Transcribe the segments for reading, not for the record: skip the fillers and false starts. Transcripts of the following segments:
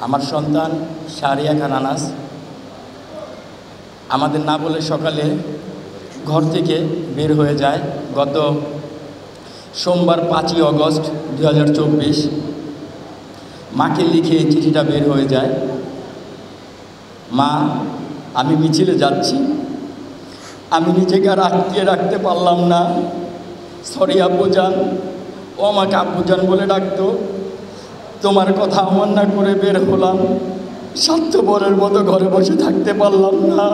আমার সন্তান শাহরিয়া খান আনাস আমাদের না বলে সকালে ঘর থেকে বের হয়ে যায়। গত সোমবার 5ই অগস্ট 2024 মাকে লিখে চিঠিটা বের হয়ে যায়, মা আমি মিছিলে যাচ্ছি, আমি নিজেকে আর আটকে রাখতে পারলাম না, সরি আব্বুজান। ও আমাকে আব্বুজান বলে ডাকতো। তোমার কথা অমান্য করে বের হলাম, স্বার্থপরের মতো ঘরে বসে থাকতে পারলাম না।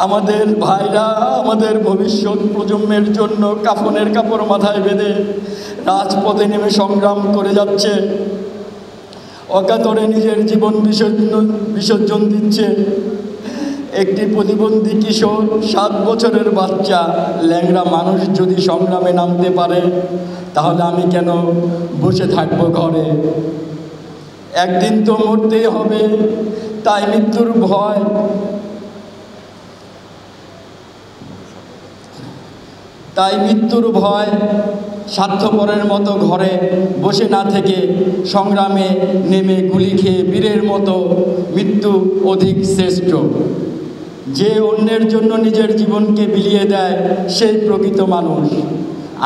আমাদের ভাইরা আমাদের ভবিষ্যৎ প্রজন্মের জন্য কাফনের কাপড় মাথায় বেঁধে রাজপথে নেমে সংগ্রাম করে যাচ্ছে, অকাতরে নিজের জীবন বিসর্জন দিচ্ছে। একটি প্রতিবন্ধী কিশোর 7 বছরের বাচ্চা ল্যাংড়া মানুষ যদি সংগ্রামে নামতে পারে, তাহলে আমি কেন বসে থাকবো ঘরে? একদিন তো মরতেই হবে, তাই মৃত্যুর ভয় স্বার্থপরের মতো ঘরে বসে না থেকে সংগ্রামে নেমে গুলি খেয়ে বীরের মতো মৃত্যু অধিক শ্রেষ্ঠ। যে অন্যের জন্য নিজের জীবনকে বিলিয়ে দেয় সেই প্রকৃত মানুষ।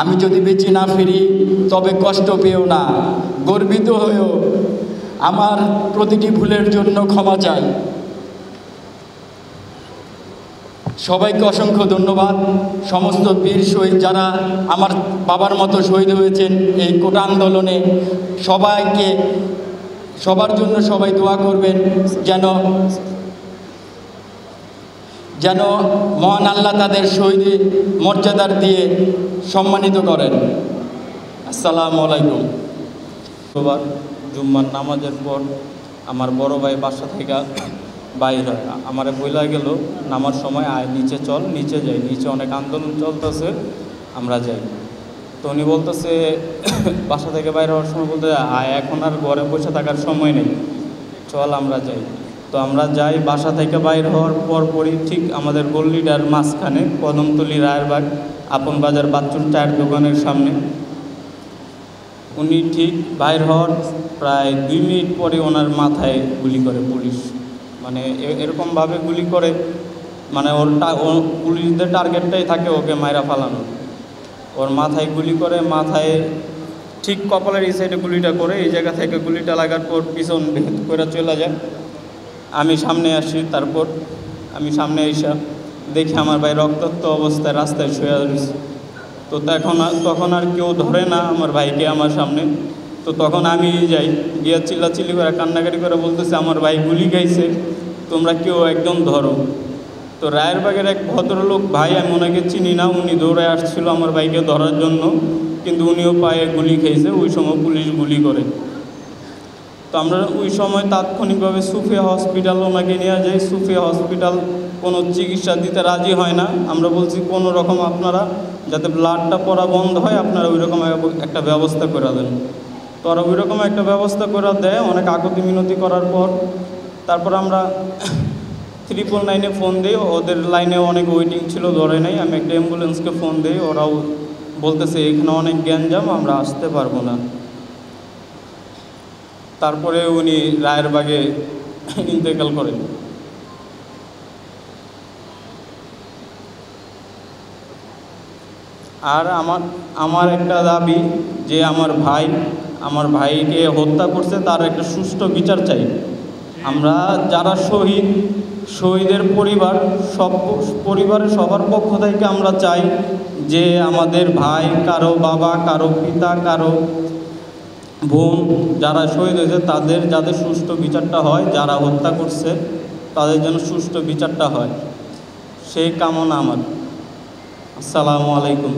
আমি যদি বেঁচে না ফিরি তবে কষ্ট পেও না, গর্বিত হয়েও আমার প্রতিটি ভুলের জন্য ক্ষমা চাই। সবাইকে অসংখ্য ধন্যবাদ। সমস্ত বীর শহীদ যারা আমার বাবার মতো শহীদ হয়েছেন এই কোটা আন্দোলনে, সবার জন্য সবাই দোয়া করবেন যেন মহান আল্লাহ তাদের শহীদ মর্যাদার দিয়ে সম্মানিত করেন। আসসালামু আলাইকুম। জুম্মার নামাজের পর আমার বড় ভাই বাসা থেকে বাইর হয়, আমারে বইলা গেল নামার সময় আয় নিচে চল, নিচে যাই, নিচে অনেক আন্দোলন চলতেছে, আমরা যাই। তো উনি বলতেছে বাসা থেকে বাইরে হওয়ার সময় বলতে আয়, এখন আর ঘরে বসে থাকার সময় নেই, চল আমরা যাই। তো আমরা যাই। বাসা থেকে বাইর হওয়ার পরই ঠিক আমাদের গল্লিটার মাঝখানে কদমতলী রায়েরবাগ আপন বাজার বাচ্চুর চায়ের দোকানের সামনে উনি ঠিক বাইর হওয়ার প্রায় 2 মিনিট পরে ওনার মাথায় গুলি করে পুলিশ। মানে এরকমভাবে গুলি করে, মানে পুলিশদের টার্গেটটাই থাকে ওকে মাইরা ফালানো। ওর মাথায় গুলি করে, মাথায় ঠিক কপালের এই সাইডে গুলিটা করে, এই জায়গা থেকে গুলিটা লাগার পর পিছন করে চলে যায়। আমি সামনে আসি, তারপর আমি সামনে এসে দেখি আমার ভাই রক্তাক্ত অবস্থায় রাস্তায় শুয়ে রয়েছে। তো তখন আর কেউ ধরে না আমার ভাইকে আমার সামনে। তো তখন আমি যাই, গিয়ে চিল্লাচিল্লি করে কান্নাকাটি করে বলতেছে আমার ভাই গুলি খাইছে, তোমরা কেউ একদম ধরো। তো রায়েরবাগের এক ভদ্রলোক ভাই, আমি ওনাকে চিনি না, উনি দৌড়ে আসছিল আমার ভাইকে ধরার জন্য, কিন্তু উনিও পায়ে গুলি খেয়েছে। ওই সময় পুলিশ গুলি করে। তো আমরা ওই সময় তাৎক্ষণিকভাবে সুফিয়া হসপিটাল ওনাকে নিয়ে যাই। সুফিয়া হসপিটাল কোনো চিকিৎসা দিতে রাজি হয় না। আমরা বলছি কোনো রকম আপনারা যাতে ব্লাডটা পড়া বন্ধ হয়, আপনারা ওই রকম একটা ব্যবস্থা করে দেন। তো ওরা ওই রকম একটা ব্যবস্থা করে দেয়। অনেক আকুতি মিনতি করার পর তারপর আমরা 999-এ ফোন দিই। ওদের লাইনে অনেক ওয়েটিং ছিল, ধরে নেই। আমি একটা অ্যাম্বুলেন্সকে ফোন দিই, ওরাও বলতেছে এখানে অনেক গ্যাঞ্জাম, আমরা আসতে পারবো না। তারপরে উনি রায়েরবাগে ইন্তেকাল করেন। আর আমার একটা দাবি যে আমার ভাইকে হত্যা করছে তার একটা সুষ্ঠু বিচার চাই। আমরা যারা শহীদের পরিবারের সবার পক্ষ থেকে আমরা চাই যে আমাদের ভাই, কারো বাবা, কারো পিতা, কারো বোন যারা শহীদ হয়েছে তাদের যাতে সুষ্ঠু বিচারটা হয়, যারা হত্যা করছে তাদের যেন সুষ্ঠু বিচারটা হয়, সেই কামনা আমার। আসসালামু আলাইকুম।